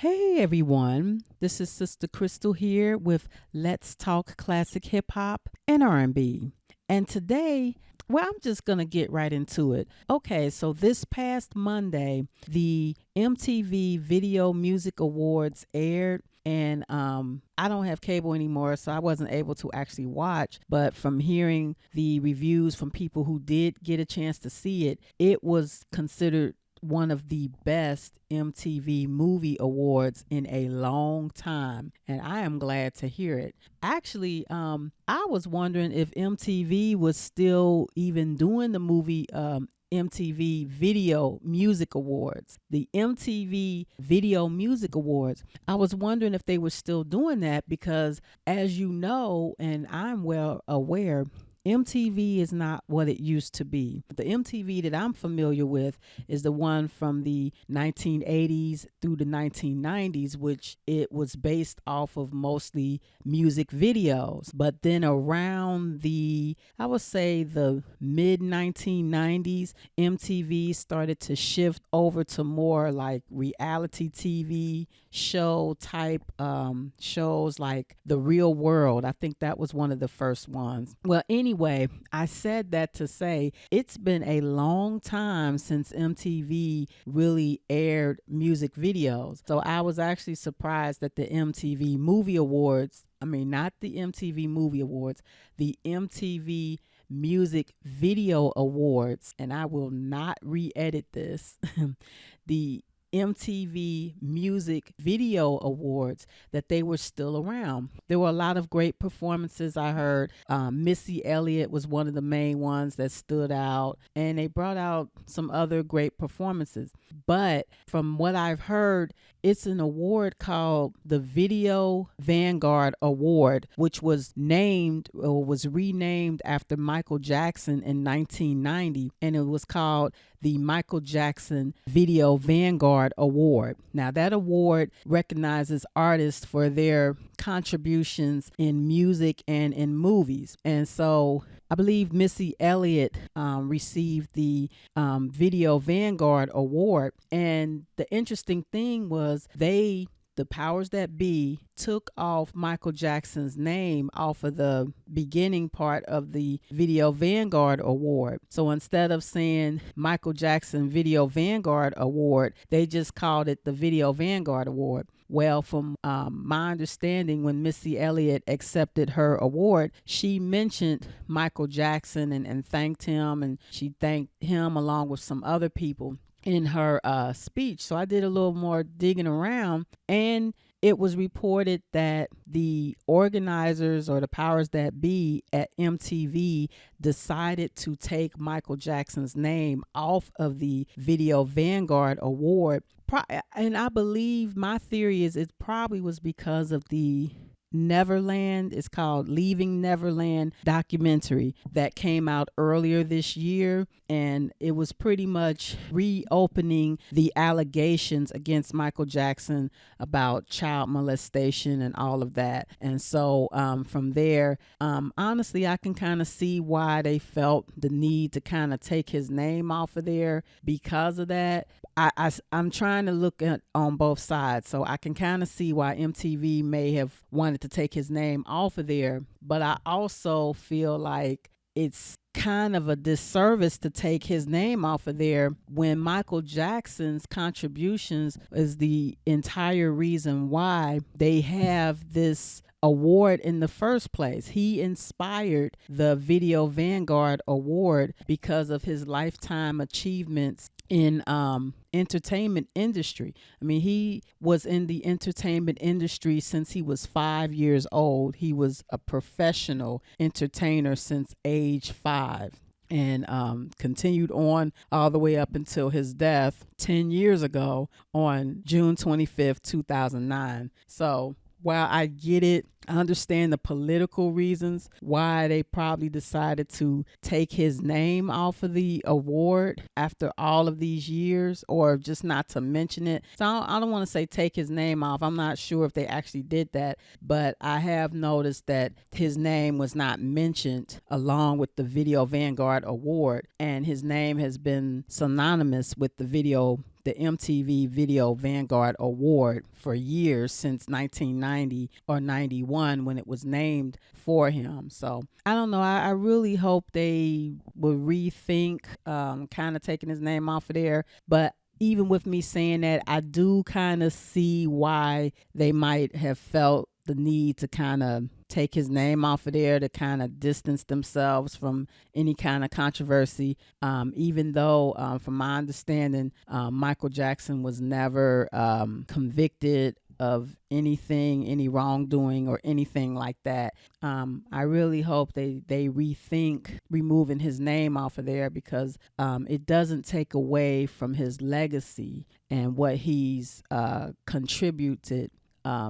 Hey everyone, this is Sister Crystal here with Let's Talk Classic Hip Hop and R&B. And today, well, I'm just going to get right into it. Okay, so this past Monday, the MTV Video Music Awards aired. And I don't have cable anymore, so I wasn't able to actually watch. But from hearing the reviews from people who did get a chance to see it, it was considered one of the best MTV Movie Awards in a long time, and I am glad to hear it. Actually, I was wondering if MTV was still even doing the movie MTV Video Music Awards. The MTV Video Music Awards. I was wondering if they were still doing that because, as you know, and I'm well aware, MTV is not what it used to be. The MTV that I'm familiar with is the one from the 1980s through the 1990s, which it was based off of mostly music videos. But then around I would say the mid 1990s, MTV started to shift over to more like reality TV show type shows like The Real World. I think that was one of the first ones. Well, anyway, I said that to say it's been a long time since MTV really aired music videos. So I was actually surprised that the MTV Movie Awards, not the MTV Movie Awards, the MTV Music Video Awards, and I will not re-edit this, the MTV Music Video Awards, that they were still around. There were a lot of great performances I heard. Missy Elliott was one of the main ones that stood out, and they brought out some other great performances. But from what I've heard, it's an award called the Video Vanguard Award, which was renamed after Michael Jackson in 1990, and it was called the Michael Jackson Video Vanguard Award. Now, that award recognizes artists for their contributions in music and in movies. And so I believe Missy Elliott received the Video Vanguard Award. And the interesting thing was the powers that be took off Michael Jackson's name off of the beginning part of the Video Vanguard Award. So instead of saying Michael Jackson Video Vanguard Award, they just called it the Video Vanguard Award. Well, from my understanding, when Missy Elliott accepted her award, she mentioned Michael Jackson and thanked him, and she thanked him along with some other people in her speech. So I did a little more digging around, and it was reported that the organizers or the powers that be at MTV decided to take Michael Jackson's name off of the Video Vanguard Award. And I believe, my theory is, it probably was because of the Neverland, it's called Leaving Neverland documentary that came out earlier this year, and it was pretty much reopening the allegations against Michael Jackson about child molestation and all of that. And so from there, honestly, I can kind of see why they felt the need to kind of take his name off of there because of that. I'm trying to look at on both sides, so I can kind of see why MTV may have wanted to take his name off of there, but I also feel like it's kind of a disservice to take his name off of there when Michael Jackson's contributions is the entire reason why they have this award in the first place. He inspired the Video Vanguard Award because of his lifetime achievements in entertainment industry. He was in the entertainment industry since he was 5 years old. He was a professional entertainer since age 5 and continued on all the way up until his death 10 years ago on June 25th, 2009. So while I get it, I understand the political reasons why they probably decided to take his name off of the award after all of these years, or just not to mention it. So I don't want to say take his name off. I'm not sure if they actually did that, but I have noticed that his name was not mentioned along with the Video Vanguard Award, and his name has been synonymous with the Video the MTV Video Vanguard Award for years since 1990 or 91 when it was named for him. So I don't know. I really hope they will rethink kind of taking his name off of there. But even with me saying that, I do kind of see why they might have felt the need to kind of take his name off of there to kind of distance themselves from any kind of controversy. Even though, from my understanding, Michael Jackson was never convicted of anything, any wrongdoing or anything like that. I really hope they rethink removing his name off of there, because it doesn't take away from his legacy and what he's contributed,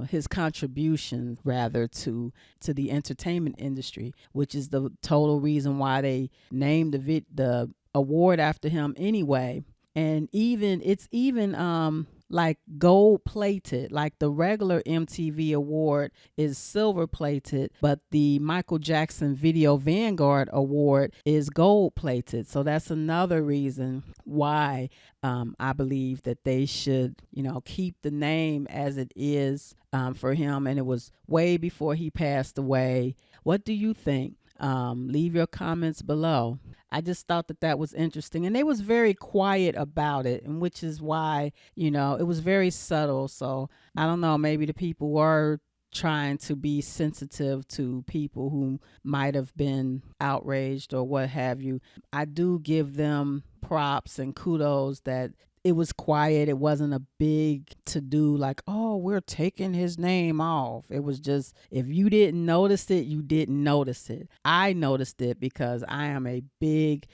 his contribution rather to the entertainment industry, which is the total reason why they named the award after him anyway. And it's even like gold plated. Like the regular MTV award is silver plated, but the Michael Jackson Video Vanguard Award is gold plated. So that's another reason why I believe that they should, keep the name as it is for him. And it was way before he passed away. What do you think? Leave your comments below. I just thought that was interesting, and they was very quiet about it, and which is why, it was very subtle. So I don't know, maybe the people were trying to be sensitive to people who might have been outraged or what have you. I do give them props and kudos that it was quiet. It wasn't a big to do like, oh, we're taking his name off. It was just, if you didn't notice it, you didn't notice it. I noticed it because I am a big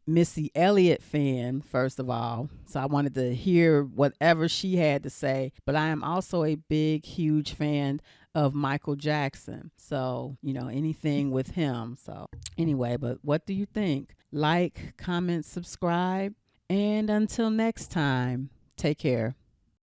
Missy Elliott fan, first of all. So I wanted to hear whatever she had to say. But I am also a big, huge fan of Michael Jackson. So, anything with him. So anyway, but what do you think? Like, comment, subscribe. And until next time, take care.